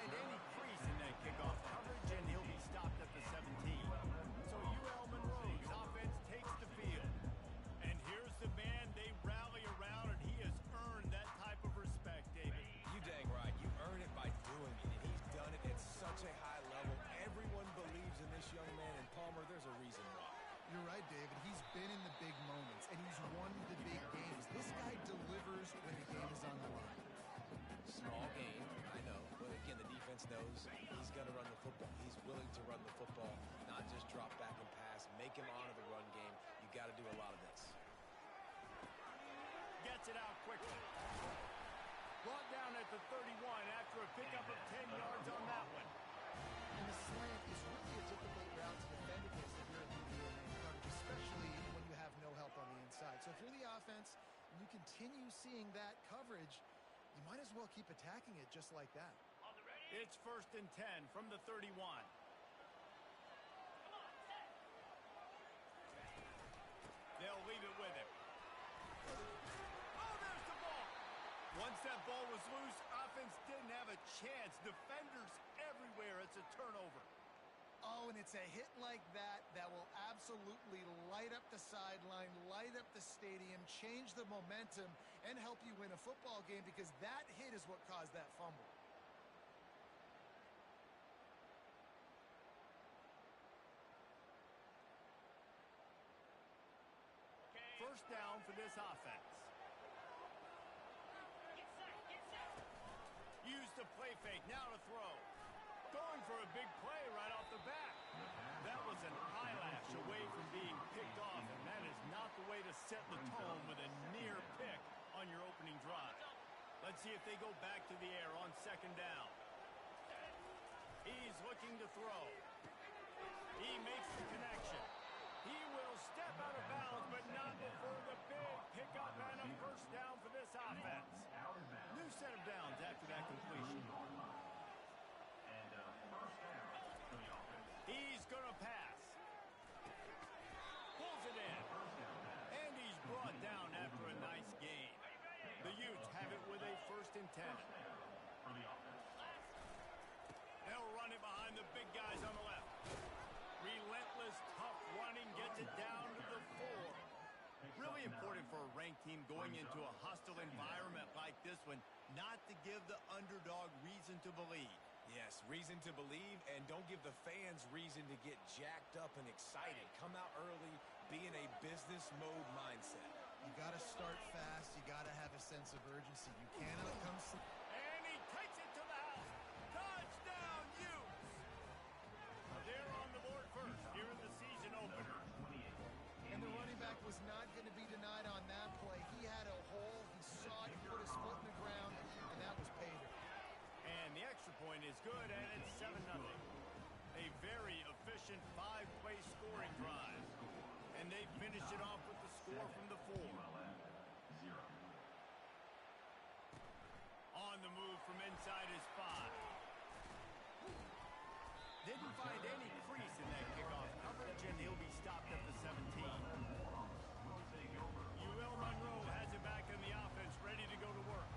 find any crease in that kickoff coverage, and he'll be stopped at the 17. So UL Monroe's offense takes the field. And here's the man they rally around, and he has earned that type of respect, David. You dang right. You earn it by doing it, and he's done it at such a high level. Everyone believes in this young man, and Palmer, there's a reason why. You're right, David. He's been in the big moments, and he's won the big games. This guy delivers when the game is on the line. Small game, I know. But again, the defense knows he's going to run the football. He's willing to run the football, not just drop back and pass. Make him honor the run game. You got to do a lot of this. Gets it out quickly. Brought down at the 31 after a pickup of 10 yards on that one. And the slant is really a difficult route to defend against if you're in the man coverage, especially when you have no help on the inside. So if you're the offense and you continue seeing that coverage, you might as well keep attacking it just like that. It's 1st and 10 from the 31. They'll leave it with him. Oh, there's the ball. Once that ball was loose, offense didn't have a chance. Defenders everywhere. It's a turnover. Oh, and it's a hit like that that will absolutely light up the sideline, light up the stadium, change the momentum, and help you win a football game, because that hit is what caused that fumble. First down for this offense. Use the play fake, now to throw. Going for a big play right off the bat. That was an eyelash away from being picked off, and that is not the way to set the tone with a near pick on your opening drive. Let's see if they go back to the air on 2nd down. He's looking to throw. He makes the connection. He will step out of bounds, but not before the big pickup and a first down for this offense. New set of downs after that completion. He's going to pass. Pulls it in. And he's brought down after a nice gain. The Utes have it with a 1st and 10. They'll run it behind the big guys on the left. Relentless, tough running gets it down to the 4. Really important for a ranked team going into a hostile environment like this one, not to give the underdog reason to believe. Yes, reason to believe, and don't give the fans reason to get jacked up and excited. Come out early, be in a business mode mindset. You got to start fast. You got to have a sense of urgency. You cannot come... And he takes it to the house. Touchdown, Utes! They're on the board first here in the season opener. And the running back was not going to be denied on that play. He had a hole. He saw it. He put his foot in the ground, and that was pay dirt. And the extra point is good, and it's 7-0. A very efficient 5-play scoring drive. And they finish it off with the score from the 4. On the move from inside his 5. Didn't find any crease in that kickoff coverage, and he'll be stopped at the 17. UL Monroe has it back in the offense, ready to go to work.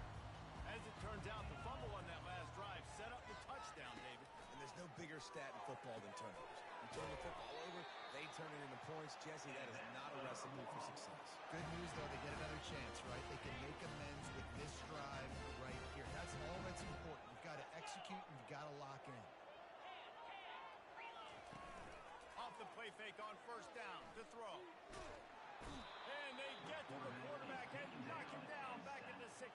As it turns out, the fumble on that last drive set up the touchdown, David. And there's no bigger stat in football than turnovers. You turn the football over, they turn it into points. Jesse, that is not a recipe for success. Good news, though, they get another chance, right? They can make amends with this drive right here. That's all that's important. You've got to execute, and you've got to lock in. Off the play fake on 1st down to throw. And they get to the quarterback and knock him down back into 16.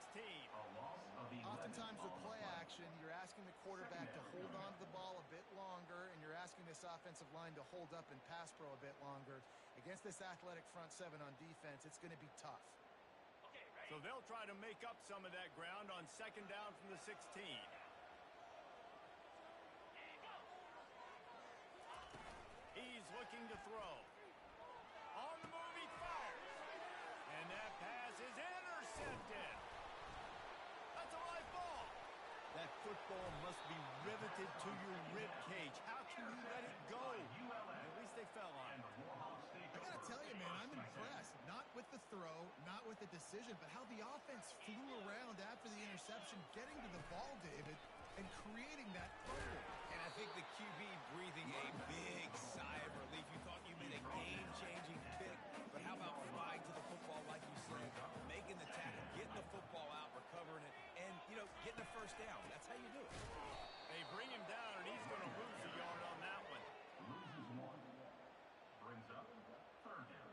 Oftentimes with play action, you're asking the quarterback to hold on to the ball a bit longer, and you're asking this offensive line to hold up and pass pro a bit longer. Against this athletic front 7 on defense, it's going to be tough. So they'll try to make up some of that ground on 2nd down from the 16. He's looking to throw. On the move, he fires. And that pass is intercepted. That's a live ball. That football must be riveted to your rib cage. How can you let it go? At least they fell on it. I got to tell you, man, I'm impressed. Not with the throw, not with the decision, but how the offense flew around after the interception, getting to the ball, David. and creating that fumble. And I think the QB breathing a big sigh of relief. You thought you made a game-changing pick, but how about flying to the football like you said, making the tackle, getting the football out, recovering it, and, getting a first down. That's how you do it. They bring him down, and he's going to lose a yard on that one. Loses one. Brings up third down.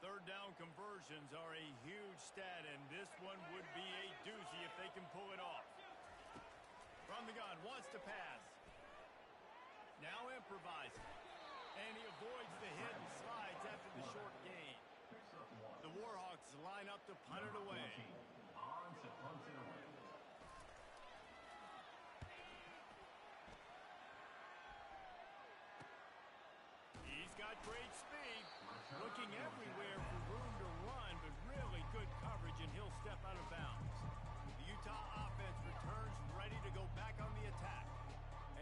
Third down conversions are a huge stat, and this one would be a doozy if they can pull it off. From the gun, wants to pass. Now improvising. And he avoids the hit and slides after the short gain. The Warhawks line up to punt it away. On to punt it away. He's got great speed. Looking everywhere for room to run, but really good coverage, and he'll step out of bounds. The Utah offense returns ready to go back on the attack.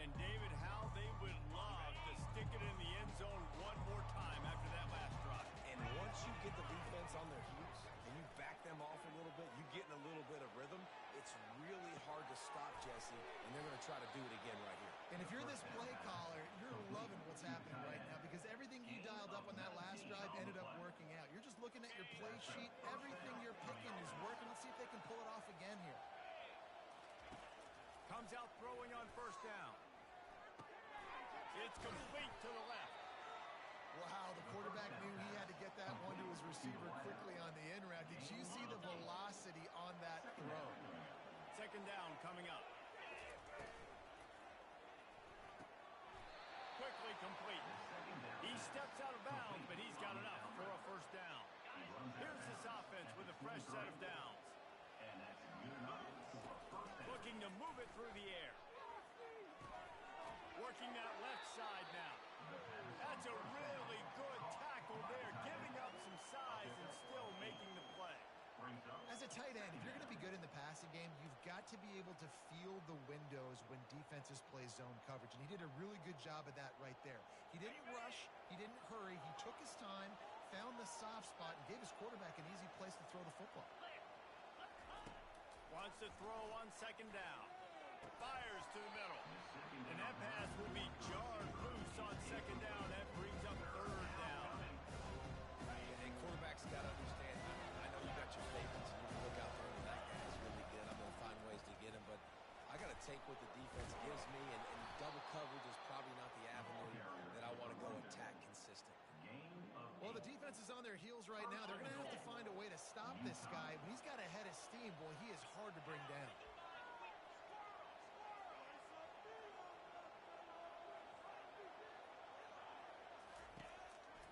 And David, how they would love to stick it in the end zone one more time after that last drive. And once you get the defense on their heels and you back them off a little bit, you get in a little bit of rhythm, it's really hard to stop, Jesse, and they're going to try to do it again right here. And if you're this play caller, you're loving what's happening right now because everything you dialed up on that last drive ended up working out. You're just looking at your play sheet. Everything you're picking is working. Let's see if they can pull it off again here. Comes out throwing on first down. It's complete to the left. Wow, the quarterback knew he had to get that one to his receiver quickly on the in route. Did you see the velocity on that throw? Second down coming up. Quickly complete. He steps out of bounds, but he's got enough for a first down. Here's this offense with a fresh set of downs. And that's good enough for a first down. Looking to move it through the air. Working that left side now. That's a really good tackle there, giving up some size and still making the play. As a tight end, if you're going to be good in the passing game, you've got to be able to feel the windows when defenses play zone coverage, and he did a really good job of that right there. He didn't rush, he didn't hurry, he took his time, found the soft spot, and gave his quarterback an easy place to throw the football. Wants to throw on second down. Fires to the middle. And that pass will be jarred loose on second down. That brings up third down. And quarterbacks got to understand, I know you got your favorites, and you can look out there and that guy's really good. I'm going to find ways to get him, but I got to take what the defense gives me, and double coverage is probably not the avenue that I want to go attack consistently. Well, the defense is on their heels right now. They're going to have to find a way to stop this guy. When he's got a head of steam, boy, he is hard to bring down.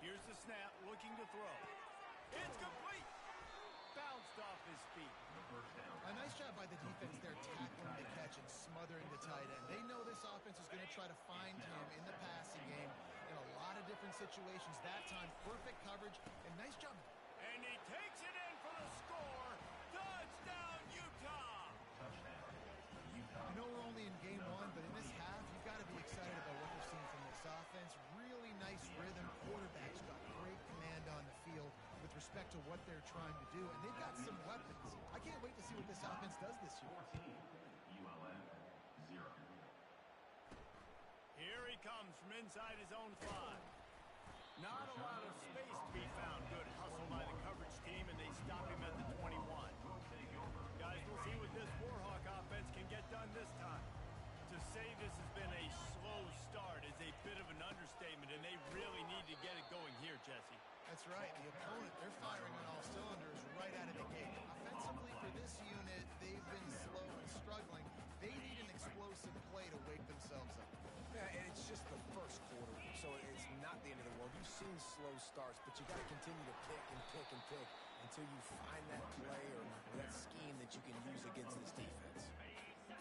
Here's the snap, looking to throw. It's complete. Bounced off his feet. A nice job by the defense there, tackling the catch and smothering the tight end. They know this offense is going to try to find him in the passing game in a lot of different situations. That time, perfect coverage and nice job. And he takes it in for the score. Touchdown, Utah. I know we're only in game one, but in this half, you've got to be excited about what you're seeing from this offense. Really nice rhythm. Quarterback's got great command on the field with respect to what they're trying to do, and they've got some weapons. I can't wait to see what this offense does this year. 14, ULM 0. Here he comes from inside his own 5. Not a lot of space to be found. Good hustle by the coverage team, and they stop him at the 21. Guys, we'll see what this Warhawk offense can get done this time. To say this has been a slow start is a bit of an understatement, and they really need to get it going here, Jesse. That's right. The opponent, they're firing on all cylinders right out of the gate. Offensively, for this unit, they've been slow and struggling. They need an explosive play to wake themselves up. Yeah, and it's just the first quarter, so it's not the end of the world. You've seen slow starts, but you got to continue to pick and pick and pick until you find that play or that scheme that you can use against this defense.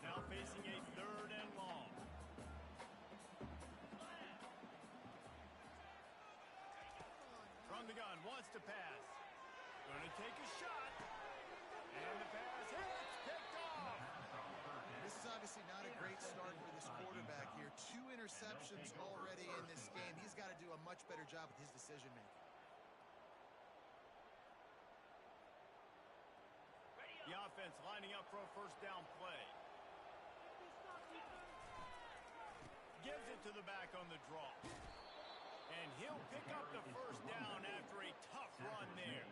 Now facing a third and long. From the gun, wants to pass. Going to take a shot. And the pass hits, picked off. This is obviously not a great start for this quarterback here. 2 interceptions already in this game. He's got to do a much better job with his decision-making. The offense lining up for a first down play. to the back on the draw. And he'll pick up the first down after a tough run there.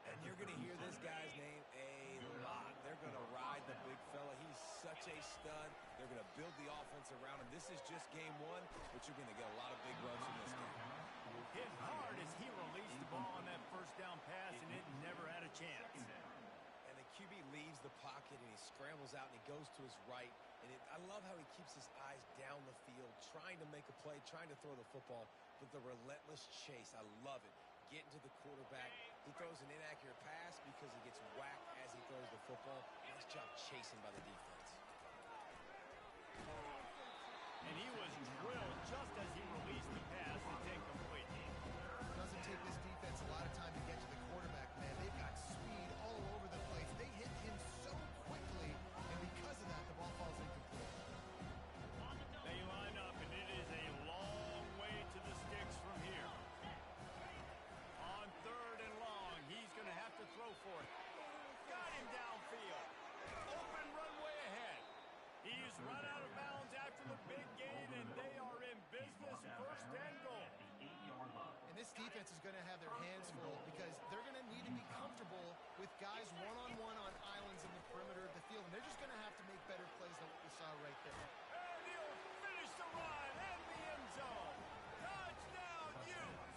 And you're going to hear this guy's name a lot. They're going to ride the big fella. He's such a stud. They're going to build the offense around him. This is just game one, but you're going to get a lot of big runs in this game. Hit hard as he released the ball on that first down pass, and it never had a chance. And the QB leaves the pocket, and he scrambles out, and he goes to his right. And I love how he keeps his eyes down the field, trying to make a play, trying to throw the football, but the relentless chase, I love it. Getting to the quarterback. He throws an inaccurate pass because he gets whacked as he throws the football. Nice job chasing by the defense. And he was drilled just as he released the pass. It's incomplete. Doesn't take this defense a lot of time to get to the quarterback, man. They've got speed all over the place. They hit him so quickly, and because of that, the ball falls incomplete. They line up, and it is a long way to the sticks from here. On third and long, he's going to have to throw for it. Got him downfield. Open runway ahead. He's run out of bounds after the big gain, and they are in business, first and goal. And this defense is going to have their hands full because they're going to need to be comfortable with guys one-on-one on islands in the perimeter of the field, and they're just going to have to make better plays than what we saw right there. And he'll finish the run and the end zone. Touchdown, Utes!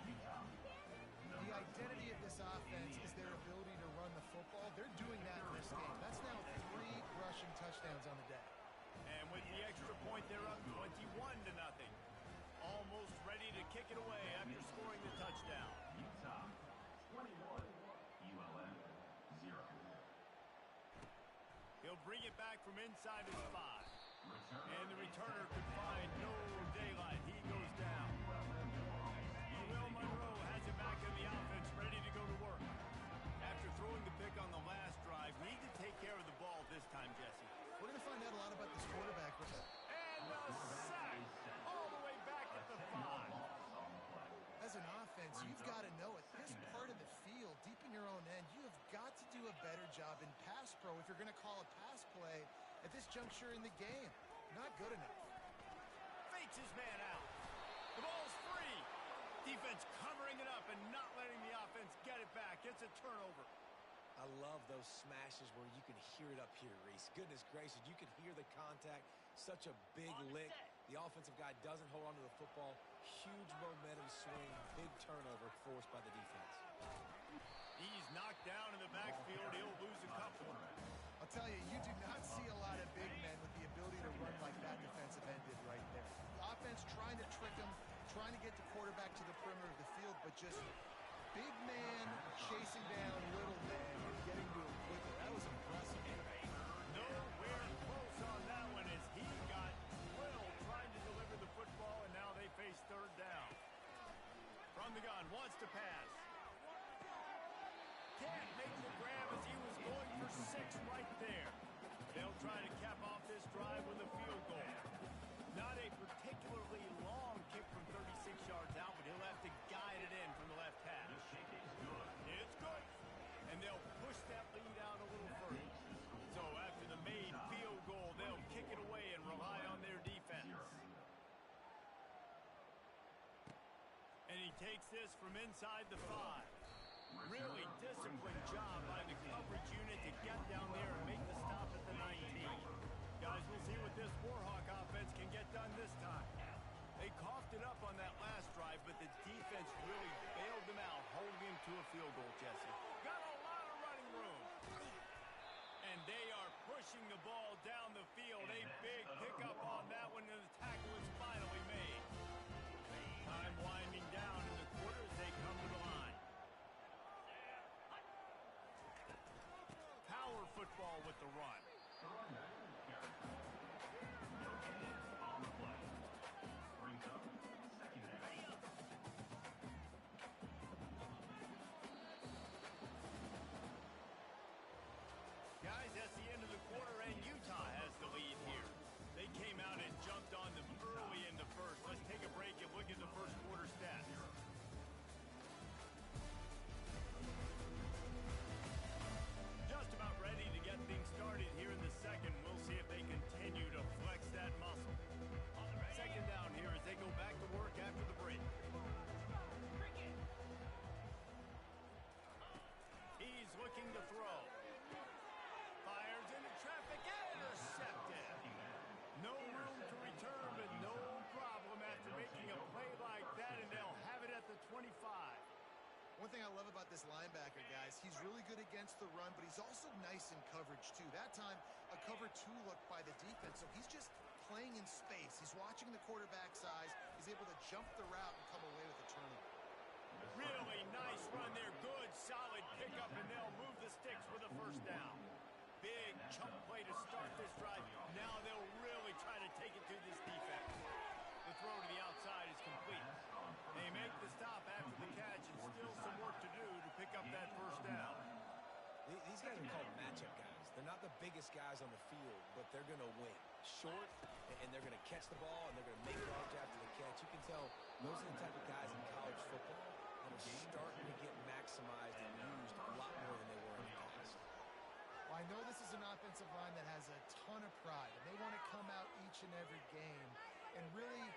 The identity of this offense is their ability to run the football. They're doing that in this game. That's now 3 rushing touchdowns on the day. And with the extra point, they're up 21-0. Almost ready to kick it away after scoring the touchdown. Utah 21, ULM 0. He'll bring it back from inside his 5. And the returner could find no daylight. He goes down. Will Monroe has it back in the offense, ready to go to work. After throwing the pick on the last drive, need to take care of the ball this time, Jesse. We're going to find out a lot about this quarterback. And the sack all the way back at the 5. As an offense, you've got to know at this part of the field, deep in your own end, you have got to do a better job in pass pro if you're going to call a pass play at this juncture in the game. Not good enough. Fakes his man out. The ball's free. Defense covering it up and not letting the offense get it back. It's a turnover. I love those smashes where you can hear it up here, Reese. Goodness gracious, you can hear the contact. Such a big lick. The offensive guy doesn't hold on to the football. Huge momentum swing. Big turnover forced by the defense. He's knocked down in the backfield. He'll lose a couple. I'll tell you, you do not see a lot of big men with the ability to run like that defensive end did right there. The offense trying to trick him, trying to get the quarterback to the perimeter of the field, but just big man chasing down little man and getting to him quickly. That was impressive. Nowhere close on that one as he got drilled trying to deliver the football, and now they face third down. From the gun, wants to pass. Can't make the grab as he was going for 6 right there. They'll try to cap off this drive with a field goal. Not a particularly long kick from 36 yards out, but he'll have to guide it in from the left half. It's good. And they'll push that lead out a little further. So after the made field goal, they'll kick it away and rely on their defense. And he takes this from inside the 5. Really disciplined job by the coverage unit to get down there and make the stop at the 19. Guys, we'll see what this Warhawk offense can get done this time. They coughed it up on that last drive, but the defense really bailed them out, holding him to a field goal, Jesse. Got a lot of running room. And they are pushing the ball down the field. A big pickup on that one, and the tackle is finally made. Time winding down in the quarter as they come to the line. Power football with the run. On the play. Brings up second down. Guys, that's the end of the quarter, and Utah has the lead here. They came out and jumped on them early in the first. Let's take a break and look at the first quarter stats. Just about ready to get things started really good against the run, but he's also nice in coverage, too. That time, a cover 2 look by the defense, so he's just playing in space. He's watching the quarterback's eyes. He's able to jump the route and come away with a turnover. Really nice run there. Good, solid pickup, and they'll move the sticks for the first down. Big chunk play to start this drive. Now they'll really try to take it to this defense. The throw to the outside is complete. They make the stop after the catch, and still some work to do to pick up that first down. These guys are called matchup guys. They're not the biggest guys on the field, but they're going to win. Short, and they're going to catch the ball, and they're going to make yards after the catch. You can tell those are the type of guys in college football that are starting to get maximized and used a lot more than they were in the past. Well, I know this is an offensive line that has a ton of pride, and they want to come out each and every game and really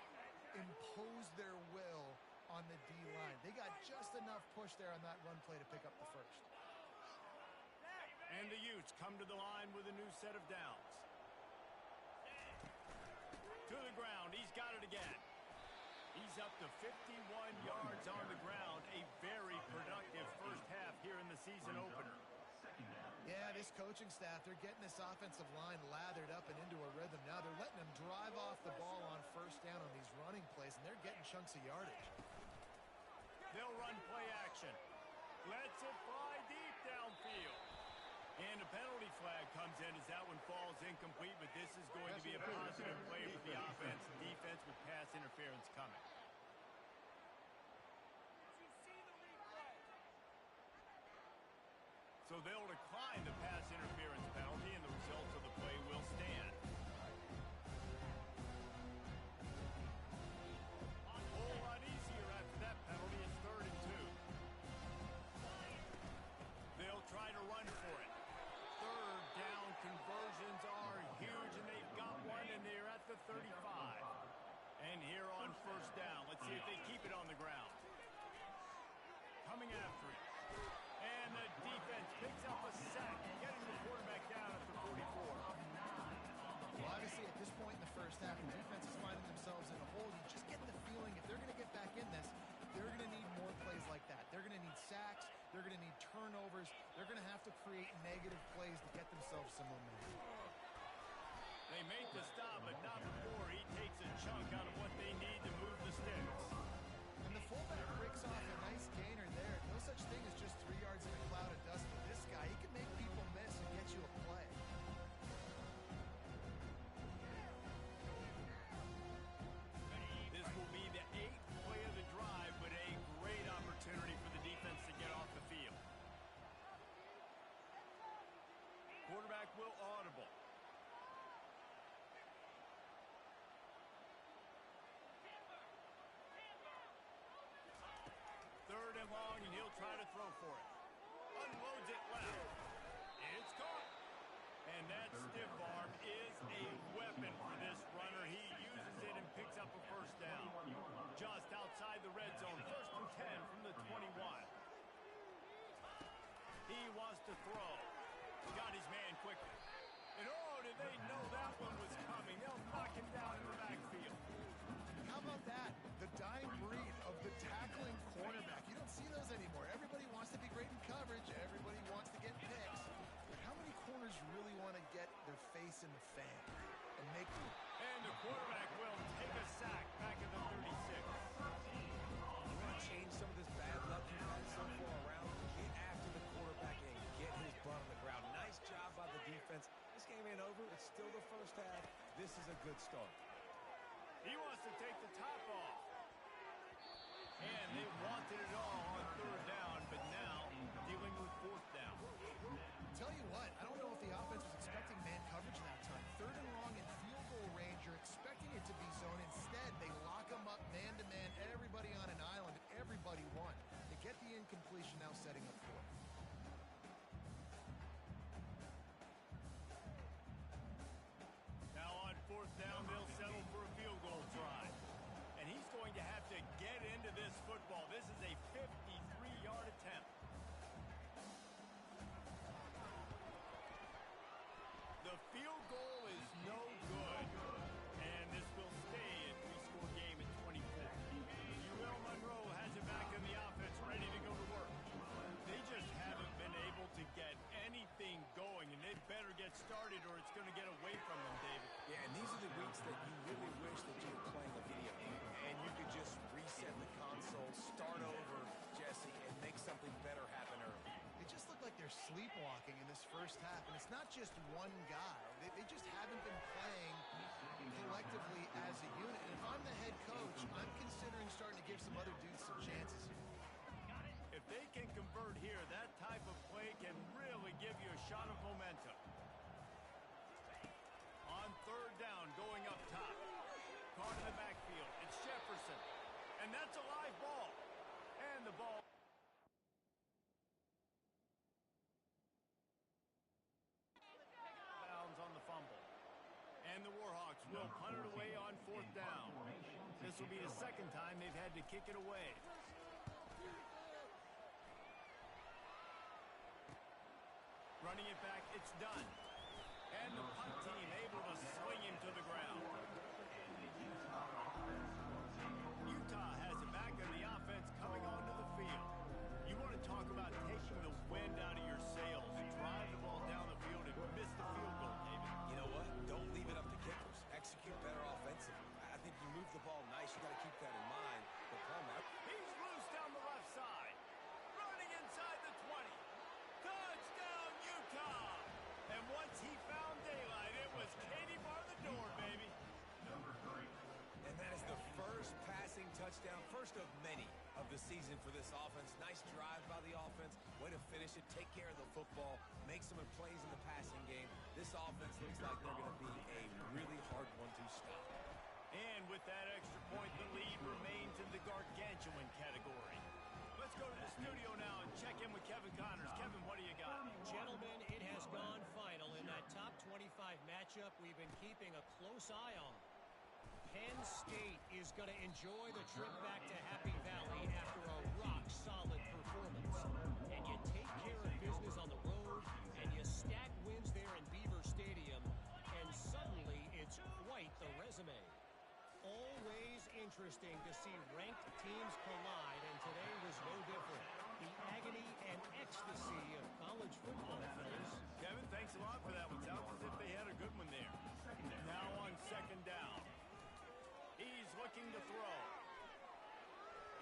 impose their will on the D-line. They got just enough push there on that run play to pick up the first. And the Utes come to the line with a new set of downs. To the ground. He's got it again. He's up to 51 yards on the ground. A very productive first half here in the season opener. Yeah, this coaching staff, they're getting this offensive line lathered up and into a rhythm now. They're letting them drive off the ball on first down on these running plays, and they're getting chunks of yardage. They'll run play action. Lets it fly deep downfield. And a penalty flag comes in as that one falls incomplete, but this is going to be a positive play for the offense. Defense with pass interference coming. So they'll decline the pass interference penalty, and the results of the play will stand. A whole lot easier after that penalty. It's 3rd and 2. They'll try to run for it. Third down conversions are huge, and they've got one, and they're at the 35. And here on first down, let's see if they keep it on the ground. Coming after it. And the defense picks up a sack, getting the quarterback down at the 44. Well, obviously, at this point in the first half, the defense is finding themselves in a hole. You just get the feeling if they're going to get back in this, they're going to need more plays like that. They're going to need sacks. They're going to need turnovers. They're going to have to create negative plays to get themselves some momentum. They make the stop, but not before he takes a chunk out of what they need to move the sticks. And the fullback breaks off a nice gainer there. No such thing as just 3 yards in a cloud of dust with this guy. He can make people miss and get you a play. This will be the 8th play of the drive, but a great opportunity for the defense to get off the field. Quarterback will audible. Third and long, and he'll try to throw for it. Unloads it left. It's caught. And that stiff arm is a weapon for this runner. He uses it and picks up a first down. Just outside the red zone. 1st and 10 from the 21. He wants to throw. Got his man quickly. And oh, did they know that one was coming? They'll knock him down in the backfield. How about that? The dying breed of the tackling cornerback. You don't see those anymore. Everybody wants to be great in coverage. Everybody wants to get picks. But how many corners really want to get their face in the fan and make them? And the quarterback will take a sack back at the 36. You want to change some of this bad luck you've had so far around? Get after the quarterback and get his butt on the ground. Nice job by the defense. This game ain't over. It's still the first half. This is a good start. He wants to take the top off. And they wanted it all on 3rd down, but now dealing with 4th down. Tell you what, I don't know if the offense was expecting man coverage that time. 3rd and long in field goal range, you're expecting it to be zone. Instead, they lock them up man-to-man, everybody on an island, everybody won. They get the incompletion, now setting up 4th. Now on 4th down, they'll settle for a field goal try. And he's going to have to get into this football. This is a 53-yard attempt. The field goal is no good. And this will stay a 3-score game at 24. UL Monroe has it back in the offense, ready to go to work. They just haven't been able These are the weeks that you really wish that you were playing a video game and you could just reset the console, start over, Jesse, and make something better happen early. It just looked like they're sleepwalking in this first half, and it's not just one guy. They just haven't been playing collectively as a unit. And if I'm the head coach, I'm considering starting to give some other dudes some chances here. If they can convert here, that type of play can really give you a shot of momentum. On third down, going up top. Caught in the backfield. It's Jefferson. And that's a live ball. And the ball. Bounds on the fumble. And the Warhawks will punt it away on fourth down. This will be the second time they've had to kick it away. Running it back, it's done. And the punt team able to swing him to the ground. Utah has it back on the offense coming onto the field. You want to talk about taking the wind out of your sails. Drive the ball down the field and miss the field goal, David. You know what? Don't leave it up to kickers. Execute better offensively. I think you move the ball nice. You got to keep that in mind. But he's loose down the left side. Running inside the 20. Touchdown, Utah! And once he found daylight, it was Katie bar the door, baby. Number 3. And that is the first passing touchdown, first of many of the season for this offense. Nice drive by the offense. Way to finish it, take care of the football, make some plays in the passing game. This offense looks like they're going to be a really hard one to stop. And with that extra point, the lead remains in the gargantuan category. Let's go to the studio now and check in with Kevin Connors. Kevin, what do you got? Gentlemen, it has gone final in that top 25 matchup we've been keeping a close eye on. Penn State is going to enjoy the trip back to Happy Valley after a rock-solid performance. And you take care of business on the road, and you stack wins there in Beaver Stadium, and suddenly it's quite the resume. Always interesting to see ranked teams collide, and today was no different. The agony and ecstasy of college football, fellas. Kevin, thanks a lot for that one. Sounds as if they had a good one there. Now on second down. He's looking to throw.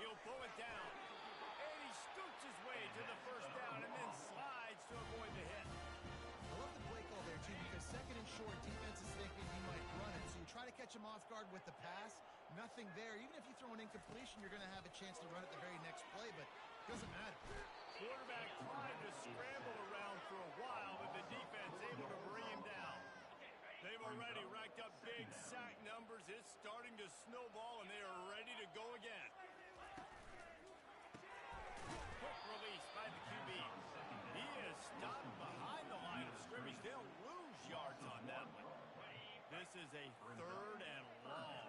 He'll pull it down. And he scoots his way to the first down and then slides to avoid the hit. I love the play call there, too, because second and short, defense is thinking he might run it. So you try to catch him off guard with the pass. Nothing there. Even if you throw an incompletion, you're going to have a chance to run it the very next play, but it doesn't matter. Quarterback tried to scramble around for a while, but the defense able to bring him down. They've already racked up big sack numbers. It's starting to snowball, and they are ready to go again. Quick release by the QB. He is stopped behind the line of scrimmage. They'll lose yards on that one. This is a third and long.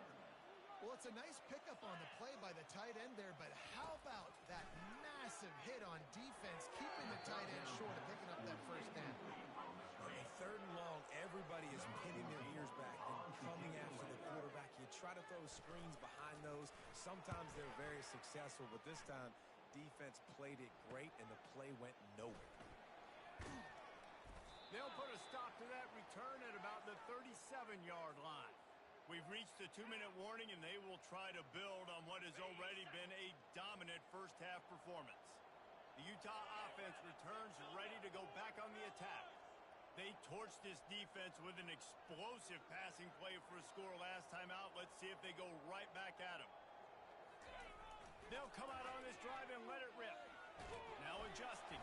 Well, it's a nice pickup on the play by the tight end there, but how about that massive hit on defense, keeping the tight end short and picking up that first down? A third and long, everybody is pinning their ears back and coming after the quarterback. You try to throw screens behind those. Sometimes they're very successful, but this time, defense played it great, and the play went nowhere. They'll put a stop to that return at about the 37-yard line. We've reached the 2-minute warning, and they will try to build on what has already been a dominant first-half performance. The Utah offense returns ready to go back on the attack. They torched this defense with an explosive passing play for a score last time out. Let's see if they go right back at them. They'll come out on this drive and let it rip. Now adjusting.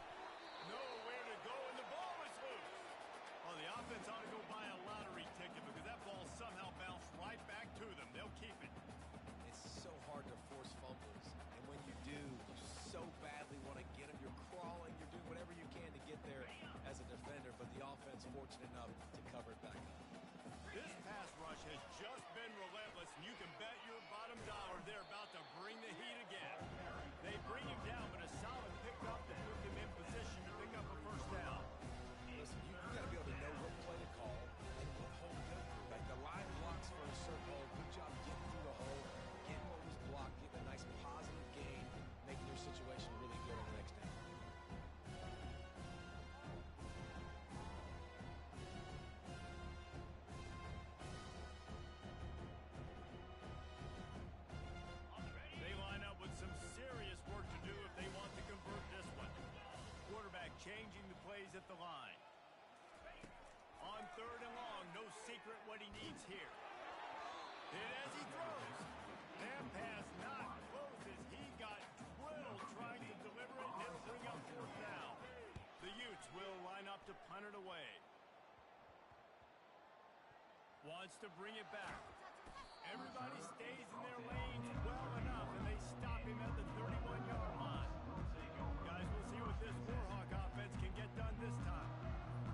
Nowhere to go, and the ball is loose. Oh, the offense ought to go buy a lottery ticket because that ball somehow bounced right back to them. They'll keep it. It's so hard to force fumbles, and when you do, you so badly want to get them. You're crawling, you're doing whatever you can to get there as a defender, but the offense fortunate enough to cover it back up. This pass rush has just been relentless, and you can bet your bottom dollar they're about to bring the heat again. They bring him down, but a solid pickup that put them in position to pick up a first down. Listen, you got to be able to know what play to call and what hold to go. here. Hit as he throws. That pass not close as he got drilled trying to deliver it, and it'll bring up fourth down. The Utes will line up to punt it away. Wants to bring it back. Everybody stays in their lanes well enough, and they stop him at the 31-yard line. Guys, we'll see what this Warhawk offense can get done this time.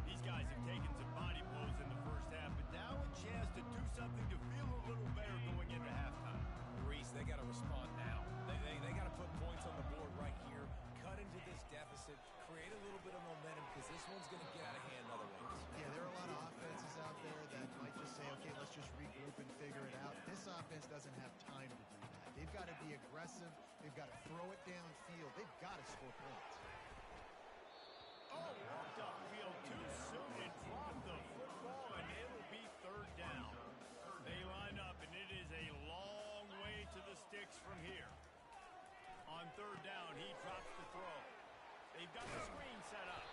These guys have taken some body blows in the first half, but now a chance to do something to feel a little better going into halftime. Reese, they got to respond now. They got to put points on the board right here, cut into this deficit, create a little bit of momentum, because this one's going to get out of hand otherwise. Yeah, there are a lot of offenses out there that might just say, okay, let's just regroup and figure it out. This offense doesn't have time to do that. They've got to be aggressive. They've got to throw it downfield. They've got to score points. Oh, walked upfield too soon and dropped the football, and it'll be third down. They line up, and it is a long way to the sticks from here. On third down, he drops the throw. They've got the screen set up,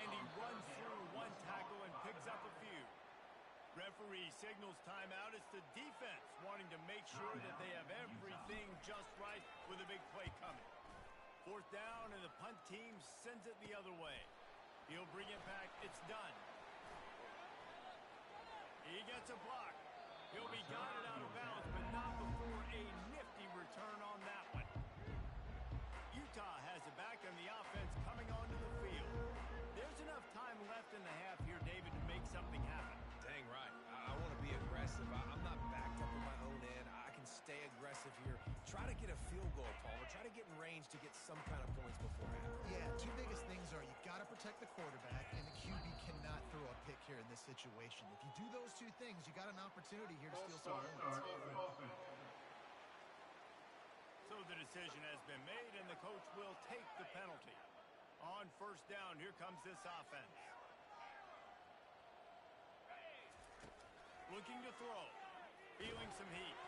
and he runs through one tackle and picks up a few. Referee signals timeout. It's the defense wanting to make sure that they have everything just right with a big play coming. Fourth down, and the punt team sends it the other way. He'll bring it back. It's done. He gets a block. He'll be guided out of bounds, but not before a nifty return on that one. Utah has it back, and the offense coming onto the field. There's enough time left in the half here, David, to make something happen. Dang right. I want to be aggressive. I'm not backed up in my own end. I can stay aggressive here. Try to get a field goal, Palmer. Try to get in range to get some kind of points before half. Yeah, two biggest things are you got to protect the quarterback, and the QB cannot throw a pick here in this situation. If you do those two things, you got an opportunity here to steal some points. So the decision has been made, and the coach will take the penalty. On first down, here comes this offense. Looking to throw. Feeling some heat.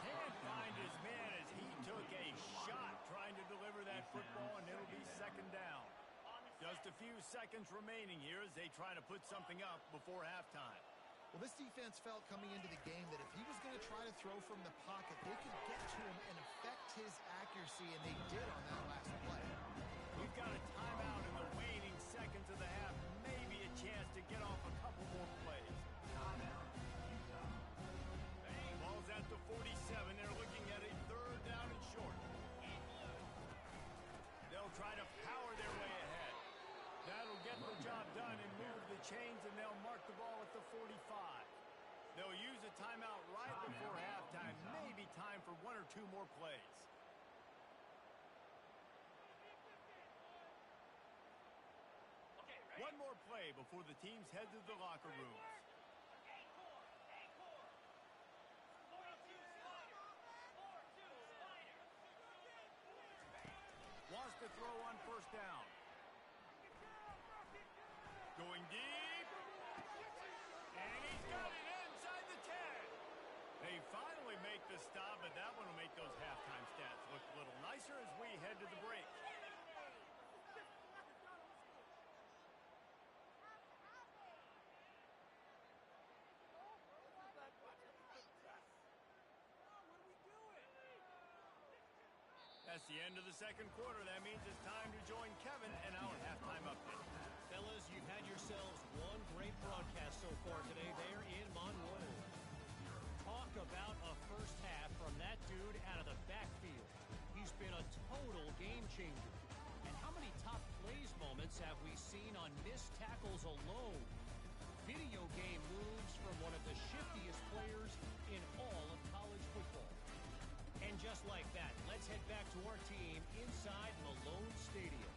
Can't find his man as he took a shot trying to deliver that football, and it'll be second down. Just a few seconds remaining here as they try to put something up before halftime. Well, this defense felt coming into the game that if he was going to try to throw from the pocket, they could get to him and affect his accuracy, and they did on that last play. We've got a timeout in the waning seconds of the half. Maybe a chance to get off a couple more plays. Ball's at the 47. They're looking at a third down and short. They'll try to power their way ahead. That'll get the job done and move the chains, and they'll mark the ball at the 45. They'll use a timeout right before halftime. Maybe time for one or two more plays. One more play before the teams head to the locker rooms. Wants to throw on first down. Going deep. And he's got it inside the 10. They finally make the stop, but that one will make those halftime stats look a little nicer as we head to the break. That's the end of the second quarter. That means it's time to join Kevin and our halftime update. Fellas, you've had yourselves one great broadcast so far today there in Monroe. Talk about a first half from that dude out of the backfield. He's been a total game changer. And how many top plays moments have we seen on missed tackles alone? Video game moves from one of the shiftiest players in all of college football. And just like that, let's head back to our team inside Malone Stadium.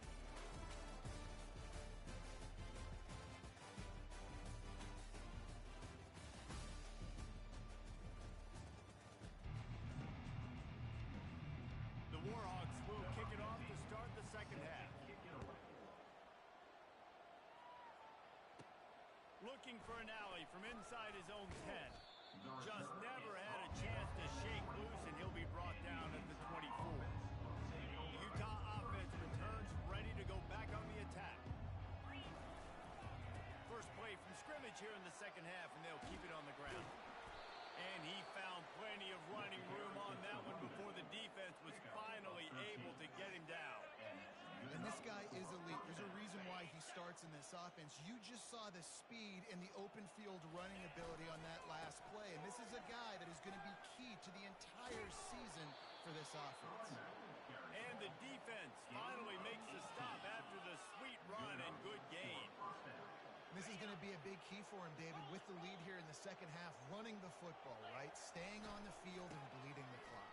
The Warhawks will kick it off to start the second half. Looking for an alley from inside his own 10. Just never had a chance to shake loose, and he'll be brought down at the 24. The Utah offense returns ready to go back on the attack. First play from scrimmage here in the second half, and they'll keep it on the ground. running room on that one before the defense was finally able to get him down. And this guy is elite. There's a reason why he starts in this offense. You just saw the speed and the open field running ability on that last play. And this is a guy that is going to be key to the entire season for this offense. And the defense finally makes the stop after the sweet run and good gain. This is going to be a big key for him, David, with the lead here in the second half, running the football, right? Staying on the field and bleeding the clock.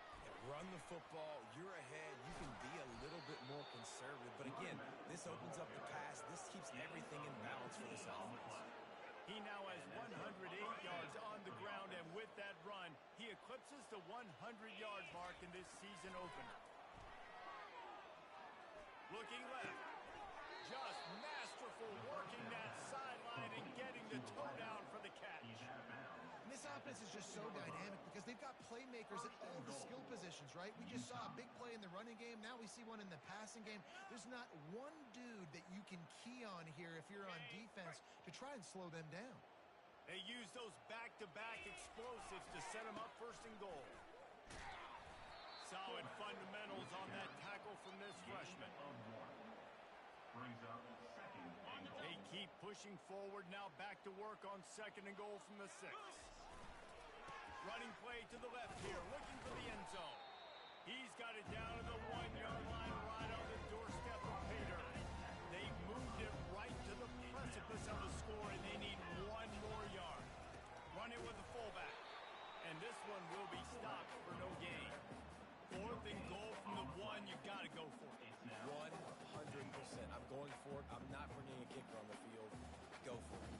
Run the football, you're ahead, you can be a little bit more conservative. But again, this opens up the pass. This keeps everything in balance for this offense. He now has 108 yards on the ground, and with that run, he eclipses the 100-yard mark in this season opener. Looking left. Just masterful working that sideline and getting the toe down for the catch. And this offense is just so dynamic because they've got playmakers at all the skill positions, right? We just saw a big play in the running game. Now we see one in the passing game. There's not one dude that you can key on here if you're on defense to try and slow them down. They use those back-to-back explosives to set them up first and goal. Solid fundamentals on that tackle from this freshman. Brings up second and goal. They keep pushing forward, now back to work on second and goal from the 6. Running play to the left here, looking for the end zone. He's got it down to the 1-yard line, right on the doorstep of Peter. They moved it right to the precipice of the score, and they need one more yard. Running with the fullback. And this one will be stopped for no gain. 4th and goal from the 1, you got to go for it. 100%. I'm going for it. I'm not bringing a kicker on the field. Go for it.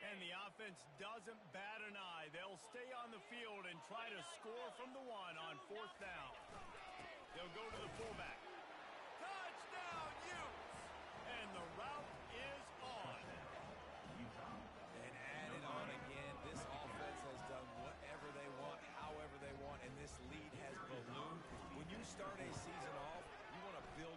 And the offense doesn't bat an eye. They'll stay on the field and try to score from the 1 on 4th down. They'll go to the fullback. Touchdown, Utes! And the route is on. And add it on again. This offense has done whatever they want, however they want, and this lead has ballooned. When you start a season off, you want to build.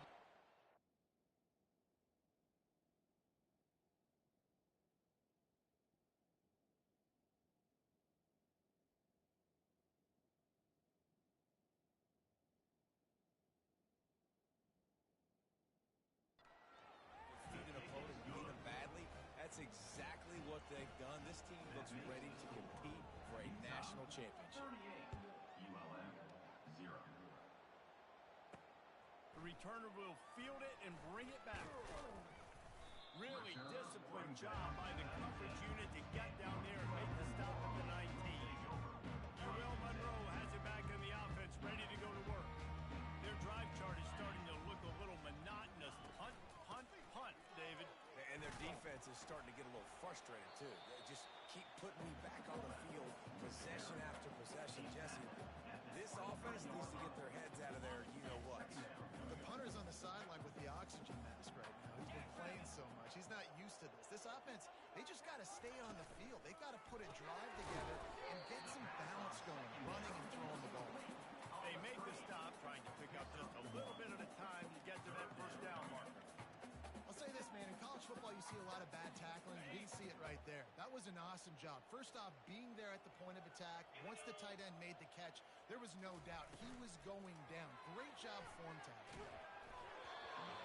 Defeat an opponent, beat them badly. That's exactly what they've done. This team looks ready to compete for a national championship. 38, ULM 0. The returner will field it and bring it back. Really disciplined job by the coverage unit to get down there and make the stop at the 19. Will Monroe has it back in the offense, ready to go to work. Their drive chart is starting to look a little monotonous. Punt, punt, punt, David. And their defense is starting to get a little frustrated, too. They just keep putting me back on the field, possession after possession. Jesse, this offense needs to get their heads out of there, you-know-what. The punter's on the sideline with the oxygen mask right now. He's been playing so much. He's not used to this. This offense, they just got to stay on the field. They've got to put a drive together and get some balance going, running and throwing the ball. They make the stop, trying to pick up just a little bit at a time to get to that first down marker. I'll say this, man. In college football, you see a lot of bad tackling. You didn't see it right there. That was an awesome job. First off, being there at the point of attack. Once the tight end made the catch, there was no doubt he was going down. Great job form tackling.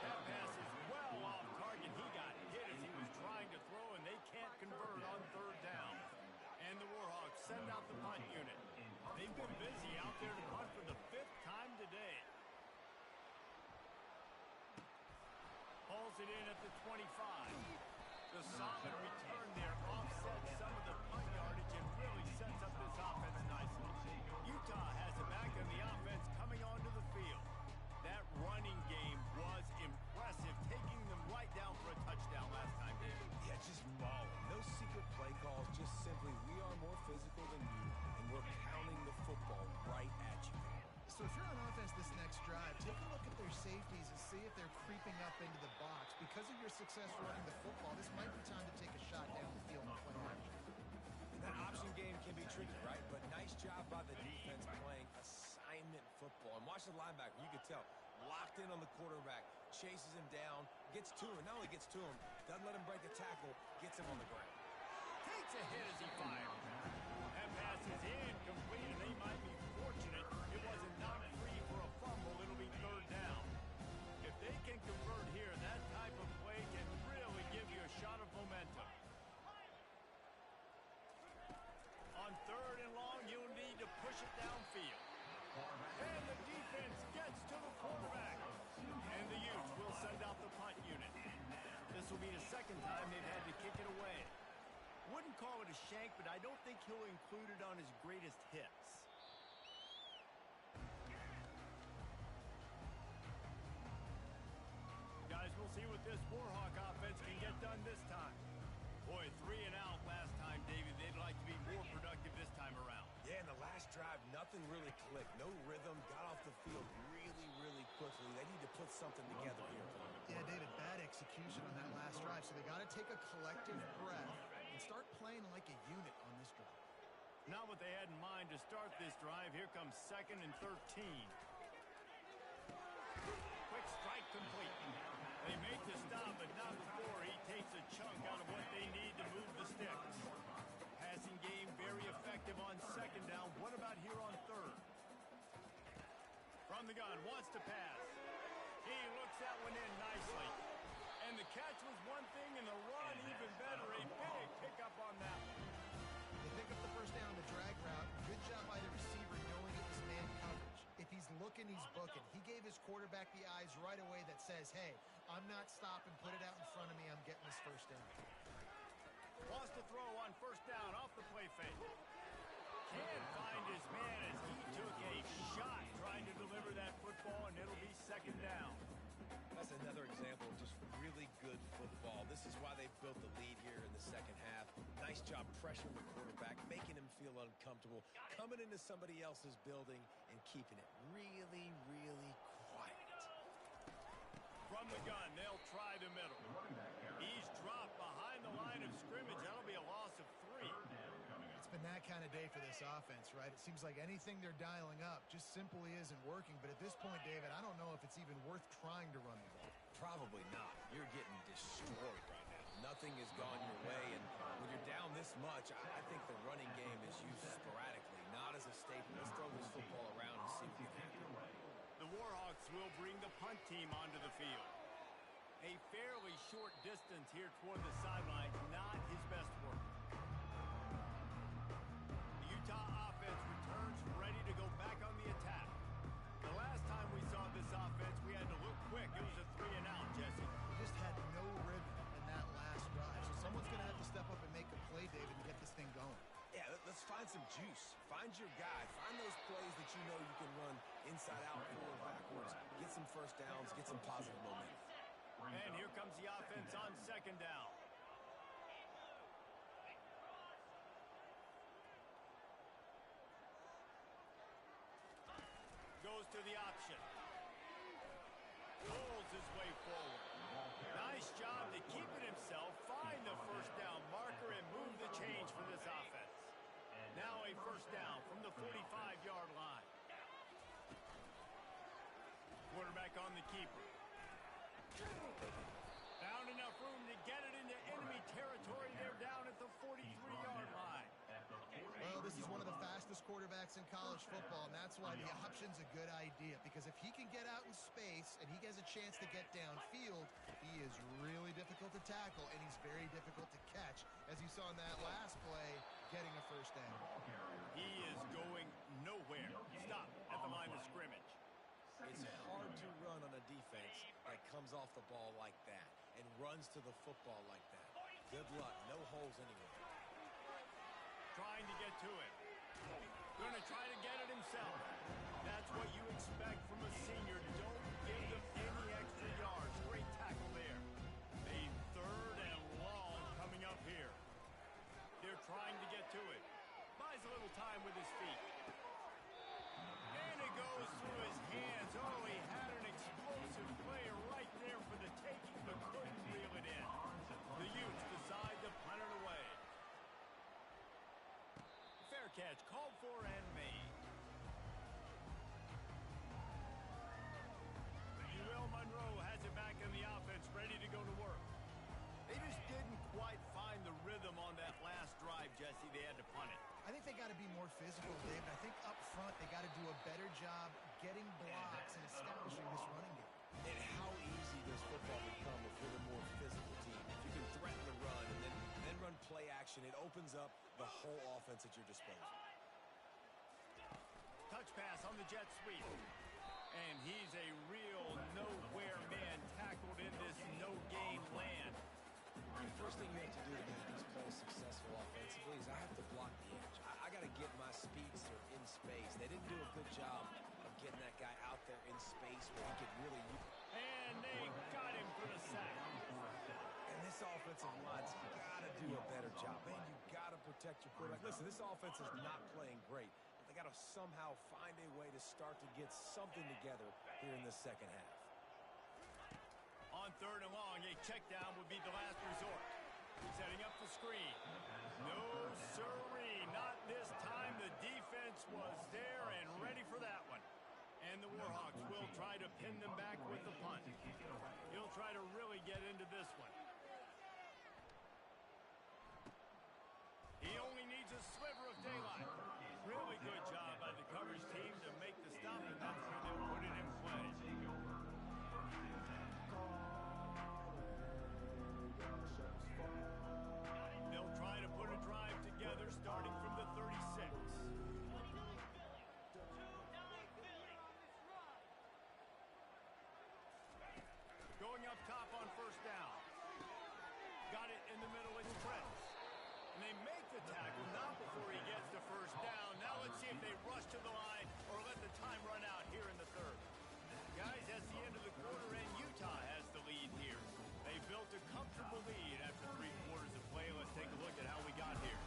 That pass is well off target. He got hit as he was trying to throw, and they can't convert on 3rd down. And the Warhawks send out the punt unit. They've been busy out there to punt for the 5th time today. Hauls it in at the 25. The solid return there offsets some of the punt yardage and really sets up this offense nicely. Utah has it back in the offense coming onto the field. That running game was impressive, taking them right down for a touchdown last time, David. Yeah, just mauling. No secret play calls, just simply we are more physical than you, and we're pounding the football right at you. So if you're on offense this next drive, take a look at their safeties and see if they're creeping up into the box. Because of your success running the football, this might be time to take a shot down the field and play action. That option game can be tricky, right? But nice job by the defense playing assignment football. And watch the linebacker. You could tell, locked in on the quarterback, chases him down, gets to him, and not only gets to him, doesn't let him break the tackle, gets him on the ground. Takes a hit as he fires. That pass is incomplete, and they might be fortunate it wasn't knocked free for a fumble. It'll be third down. If they can convert here, that type of play can really give you a shot of momentum. On third and long, you'll need to push it downfield. And the defense gets to the quarterback. And the Utes will send out the punt unit. This will be the second time they've had to kick it away. Wouldn't call it a shank, but I don't think he'll include it on his greatest hits. Guys, we'll see what this Warhawk offense can get done this time. Boy, 3 and out last time, David. They'd like to be more productive this time around. Yeah, in the last drive, nothing really clicked. No rhythm, got off the field really, really quickly. They need to put something together here. Yeah, David, bad execution on that last drive, so they got to take a collective breath and start playing like a unit on this drive. Not what they had in mind to start this drive. Here comes 2nd and 13. Quick strike complete. They make the stop, but not before he takes a chunk out of what they need to move the sticks. Passing game very effective on 2nd down. What about here on 3rd? From the gun, wants to pass. He looks that one in nicely. And the catch was one thing, and the run even better. A big pickup on that one. They pick up the first down on the drag route. Good job by the receiver knowing it was man coverage. If he's looking, he's booking. He gave his quarterback the eyes right away that says, hey, I'm not stopping. Put it out in front of me. I'm getting this first down. Wants to throw on 1st down off the play fake. Can't find his man as he took a shot trying to deliver that football, and it'll be 2nd down. That's another example of just really good football. This is why they built the lead here in the second half. Nice job pressuring the quarterback, making him feel uncomfortable, coming into somebody else's building and keeping it really, really quiet. From the gun, they'll try the middle. He's dropped behind the line of scrimmage. That'll be a loss of 3. It's been that kind of day for this offense, right? It seems like anything they're dialing up just simply isn't working. But at this point, David, I don't know if it's even worth trying to run the ball. Probably not. You're getting destroyed right now. Nothing has gone your way, and when you're down this much, I think the running game is used sporadically, not as a staple. Let's throw this football around and see what can happen. The Warhawks will bring the punt team onto the field. A fairly short distance here toward the sidelines, not his best work. The Utah offense returns ready to go back on the attack. The last time we saw this offense, we had to look quick. It was a 3 and out, Jesse. We just had no rhythm in that last drive. So someone's going to have to step up and make a play, David, and get this thing going. Yeah, let's find some juice. Find your guy. Find those plays that you know you can run inside out, forward, backwards. Get some first downs. Get some positive momentum. And here comes the offense on 2nd down. Goes to the option. Pulls his way forward. Nice job to keep it himself, find the 1st down marker, and move the change for this offense. Now a 1st down from the 45-yard line. Quarterback on the keeper. Found enough room to get it into enemy territory. They're down at the 43-yard line. Well, this is one of the fastest quarterbacks in college football, and that's why the option's a good idea. Because if he can get out in space and he has a chance to get downfield, he is really difficult to tackle, and he's very difficult to catch, as you saw in that last play, getting a 1st down. He is going nowhere. Stop at the line of scrimmage. It's hard to run on a defense that comes off the ball like that and runs to the football like that. Good luck. No holes anywhere. Trying to get to it. Going to try to get it himself. That's what you expect from a senior. Don't give them any extra yards. Great tackle there. A 3rd and long coming up here. They're trying to get to it. Buys a little time with his feet. And it goes through his hands. Oh, he had an explosive play right there for the taking, but couldn't reel it in. The Utes decide to punt it away. Fair catch, called for and made. Will Monroe has it back they got to be more physical, David. I think up front they got to do a better job getting blocks and establishing this running game. And how easy does football become if you're the more physical team? If you can threaten the run and then run play action, it opens up the whole offense at your disposal. Touch pass on the jet sweep. And he's a real nowhere man tackled in this no-gain land. The first thing you have to do to make these plays successful offensively is I have to block the edge. I got to get my speedster in space. They didn't do a good job of getting that guy out there in space where he could really use. And they got him for the sack. And this offensive line's got to do a better job. Man, you got to protect your quarterback. Listen, this offense is not playing great. But they got to somehow find a way to start to get something together here in the second half. On 3rd and long, a check down would be the last resort. Setting up the screen. No sirree, not this time. The defense was there and ready for that one. And the Warhawks will try to pin them back with the punt. He'll try to really get into this one. He only needs a sliver of daylight. Really good job by the coverage team to make the stop, and that's where they'll put it in play. They'll try to put a drive together starting from the 36. Going up top on 1st down. Got it in the middle, it's Trent. And they make the tackle, not before he gets to 1st down. Now let's see if they rush to the line or let the time run out here in the 3rd. Guys, that's the end of the quarter, and Utah has the lead here. They built a comfortable lead after 3 quarters of play. Let's take a look at how we got here.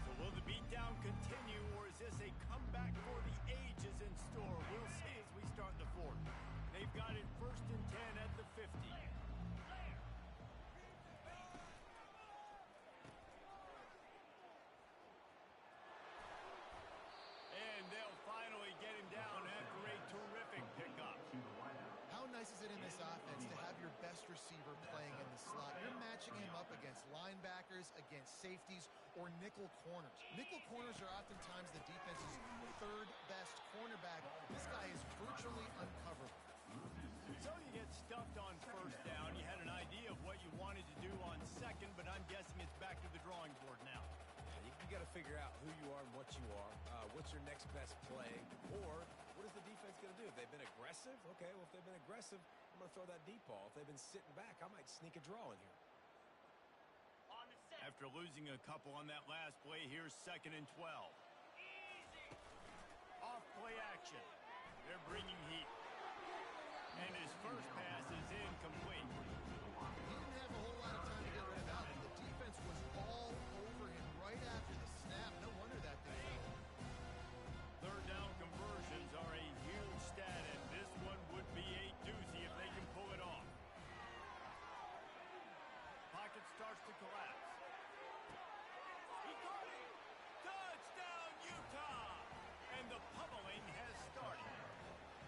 So will the beatdown continue, or is this a comeback for the ages in store? We'll see as we start the 4th. They've got it 1st and 10 at the 50. And they'll finally get him down after a terrific pickup. How nice is it in this offense to have your best receiver playing in the slot? You're matching him up against linebackers, against safeties, or nickel corners. Nickel corners are oftentimes the defense's 3rd best cornerback. This guy is virtually uncoverable. So you get stuffed on 1st down. You had an idea of what you wanted to do on 2nd, but I'm guessing it's back to the drawing board now. You got to figure out who you are and what you are. What's your next best play? Or what is the defense going to do? If they've been aggressive, okay, well, if they've been aggressive, I'm going to throw that deep ball. If they've been sitting back, I might sneak a draw in here. After losing a couple on that last play, here's 2nd and 12. Off play action. They're bringing heat. And his first pass is incomplete. He didn't have a whole lot of time to get rid of that one. The defense was all over him right after the snap. No wonder that didn't go. 3rd down conversions are a huge stat, and this one would be a doozy if they can pull it off. Pocket starts to collapse. He caught it! Touchdown, Utah! And the pummeling has started.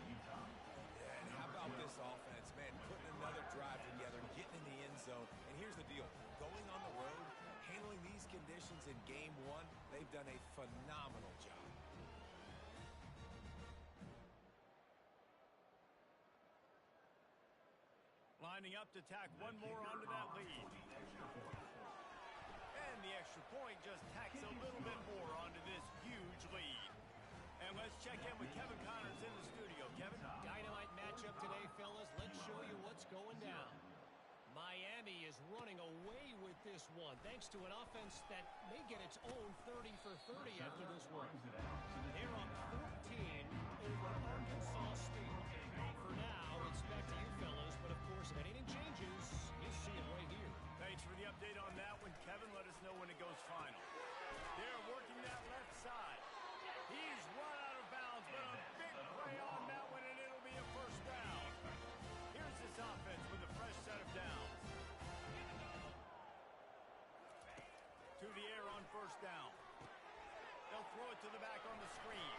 And how about this offense, man, putting another drive together, getting in the end zone. And here's the deal. Going on the road, handling these conditions in game 1, they've done a phenomenal job. Lining up to tack one more onto that lead. And the extra point just tacks a little bit more onto this huge lead. And let's check in with Kevin Connors in the studio. Kevin? Dynamite matchup today, fellas. Let's show you what's going down. Miami is running away with this one, thanks to an offense that may get its own 30 for 30 after this one. They're up 14 over Arkansas State. For now, it's back to you, fellas. But, of course, if anything changes, you'll see it right here. Thanks for the update on that one, Kevin. Let us know when it goes final. They're working that left side. He's run out of bounds, but a big play on that one, and it'll be a 1st down. Here's this offense with a fresh set of downs. To the air on 1st down. They'll throw it to the back on the screen.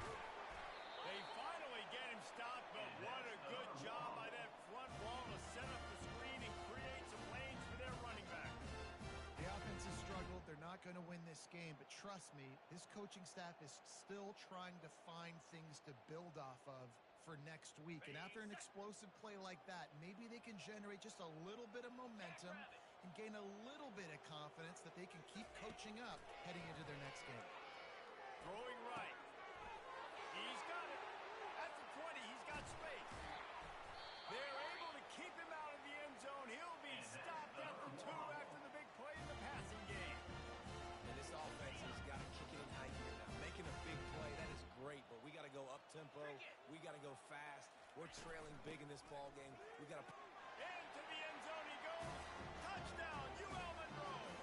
They finally get him stopped, but what a good job by that front wall to set up the screen and create some lanes for their running back. The offense has struggled. They're not going to win this game, but trust me, his coaching staff is still trying to find things to build off of for next week. And after an explosive play like that, maybe they can generate just a little bit of momentum and gain a little bit of confidence that they can keep coaching up heading into their next game. Throwing right. He's got it. At the 20, he's got space. They're able to keep him out of the end zone. He'll be stopped at the 2 after the big play in the passing game. And this offense has got to kick it in high gear now. Making a big play, that is great, but we got to go up-tempo. We got to go fast. We're trailing big in this ball game. We got to... Into the end zone he goes. Touchdown, UL Monroe.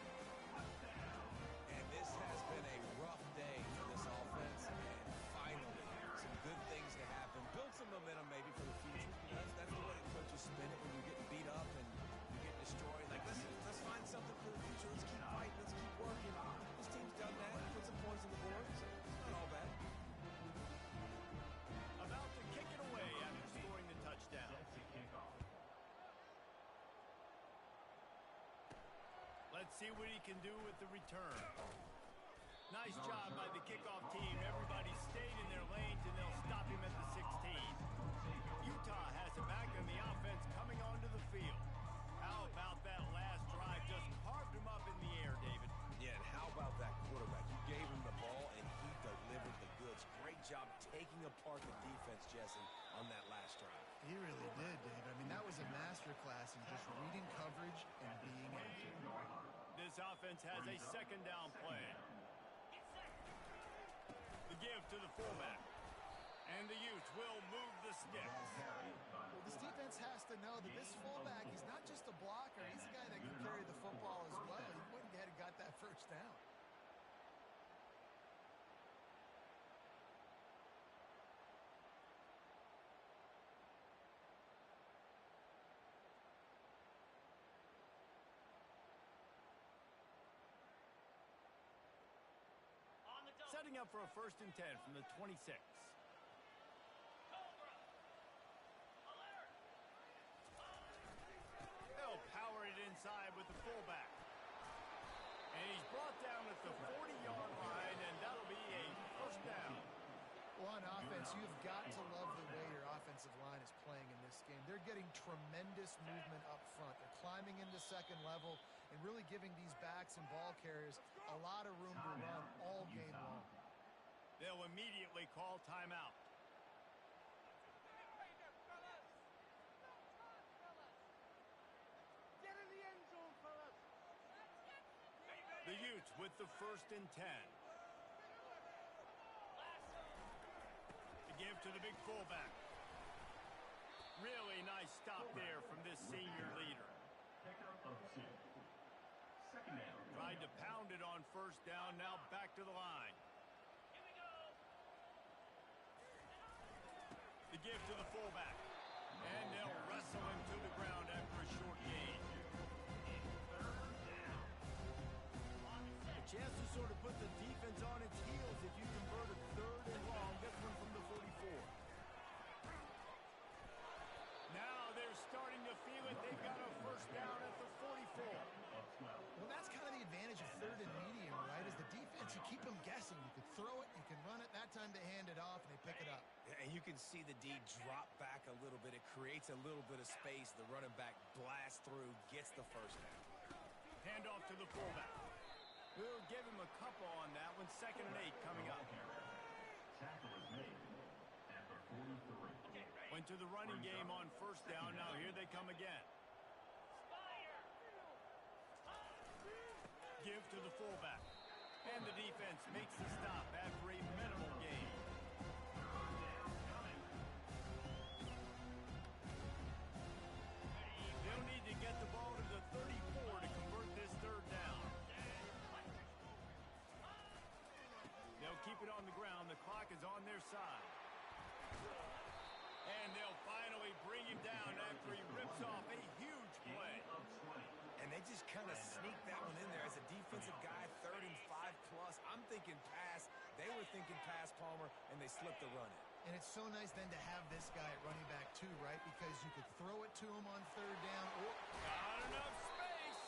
And this has been a rough day for this offense. And finally, some good things to happen. Build some momentum maybe for the future. That's the way the coaches spin it when you're getting beat up and you get destroyed. Like, let's find something for the future. Let's keep fighting. Let's keep working. This team's done that. Put some points on the board. So it's not all bad. About to kick it away after scoring the touchdown. That's a kickoff. Let's see what he can do with the return. Nice job by the kickoff team. Everybody stayed in their lanes, and they'll stop him at the 16. Utah has it back, and the offense coming onto the field. How about that last drive? Just carved him up in the air, David. Yeah, and how about that quarterback? You gave him the ball, and he delivered the goods. Great job taking apart the defense, Jesse, on that last drive. He really did, Dave. I mean, that was a masterclass in just reading coverage and being accurate. This offense has a second down play. The give to the fullback. And the Utes will move the sticks. Well, this defense has to know that this fullback, he's not just a blocker. He's a guy that can carry the football as well. He went ahead and got that first down. Setting up for a 1st and 10 from the 26. They'll power it inside with the fullback. And he's brought down at the 40-yard line, and that'll be a 1st down. Well, on offense, you've got to love the way your offensive line is playing in this game. They're getting tremendous movement up front. They're climbing into second level and really giving these backs and ball carriers a lot of room to run all game long. They'll immediately call timeout. Get in the end zone, fellas. The Utes with the 1st and 10. The give to the big fullback. Really nice stop there from this senior leader. Pickup of 2. Second down. Tried to pound it on 1st down, now back to the line. The give to the fullback. And they'll wrestle him to the ground after a short gain. A chance to sort of put the defense on its heels if you convert a 3rd and long. This one from the 44. Now they're starting to feel it. They've got a 1st down at the 44. Well, that's kind of the advantage of 3rd and medium, right? Is the defense, you keep them guessing. You can throw it, you can run it. That time they hand it off, and they pick it up. And you can see the D drop back a little bit. It creates a little bit of space. The running back blasts through, gets the 1st down. Hand off to the fullback. We'll give him a couple on that one. 2nd and 8 coming up. Tackle is made at the 43. Went to the running game on 1st down. Now here they come again. Give to the fullback. And the defense makes the stop after a minimal gain. They'll need to get the ball to the 34 to convert this 3rd down. They'll keep it on the ground. The clock is on their side. And they'll finally bring him down after he rips off a huge play. And they just kind of sneaked that one in there as a defensive guy, 3rd and 5 plus. I'm thinking pass. They were thinking pass, Palmer, and they slipped the run in. And it's so nice then to have this guy at running back too, right? Because you could throw it to him on 3rd down. Or Not enough space.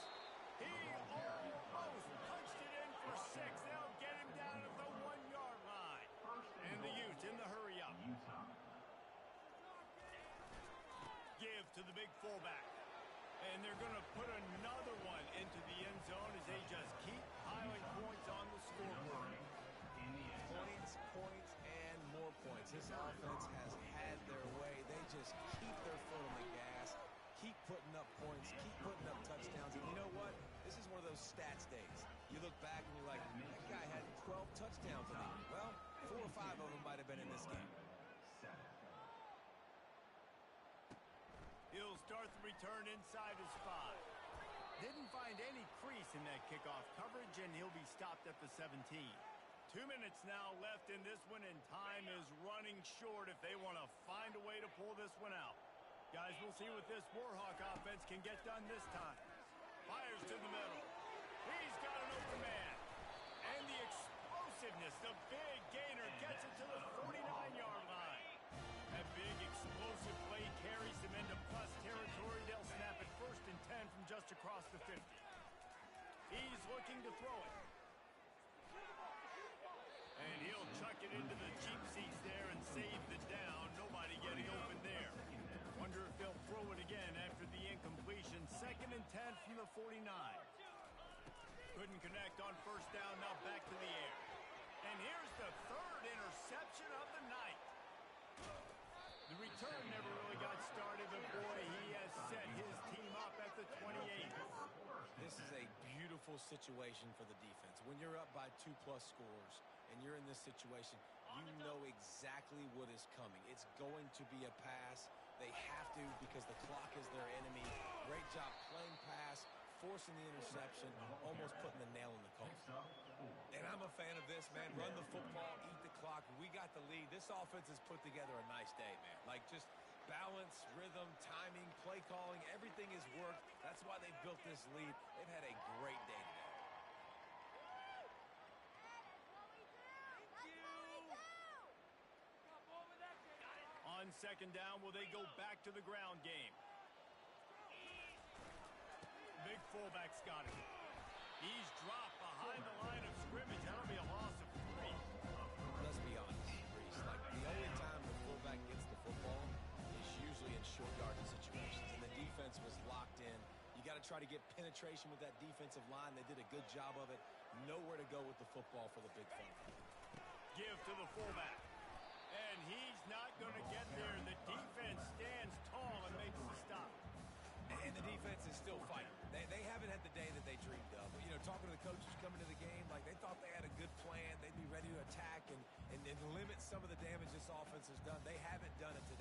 He almost punched it in for 6. They'll get him down at the 1-yard line. And the Utes in the hurry-up. Utah. Give to the big fullback. And they're going to put another one into the end zone as they just keep piling points on the scoreboard. Points, points, and more points. This offense has had their way. They just keep their foot on the gas, keep putting up points, keep putting up touchdowns. And you know what? This is one of those stats days. You look back and you're like, that guy had 12 touchdowns in the year. Well, 4 or 5 of them might have been in this game. He'll start the return inside his 5. Didn't find any crease in that kickoff coverage, and he'll be stopped at the 17. 2 minutes now left in this one, and time is running short if they want to find a way to pull this one out. Guys, we'll see what this Warhawk offense can get done this time. Fires to the middle. He's got an open man. And the explosiveness, the big gainer gets it to the 49-yard line. That big explosive play carries them into plus territory. They'll snap it 1st and 10 from just across the 50. He's looking to throw it. And he'll chuck it into the cheap seats there and save the down. Nobody getting open there. Wonder if they'll throw it again after the incompletion. 2nd and 10 from the 49. Couldn't connect on 1st down. Now back to the air. And here's the 3rd interception of the night. The return never really got started, but boy, he has set his team up at the 28. This is a beautiful situation for the defense. When you're up by 2+ scores and you're in this situation, you know exactly what is coming. It's going to be a pass. They have to because the clock is their enemy. Great job playing pass, forcing the interception, almost putting the nail in the coffin. And I'm a fan of this, man. Run the football, eat the clock. We got the lead. This offense has put together a nice day, man. Like just balance, rhythm, timing, play calling, everything has worked. That's why they've built this lead. They've had a great day today. On 2nd down, will they go back to the ground game? Big fullback's got it. He's dropped behind the line of scrimmage. That'll be a loss of 3. Let's be honest, Reese. Like the only time the fullback gets the football is usually in short yardage situations, and the defense was locked in. You got to try to get penetration with that defensive line. They did a good job of it. Nowhere to go with the football for the big fullback. Give to the fullback. And he's not going to get there. The defense stands tall and makes the stop. And the defense is still fighting. They haven't had the day that they dreamed of. But, you know, talking to the coaches coming to the game, like they thought they had a good plan. They'd be ready to attack and limit some of the damage this offense has done. They haven't done it today.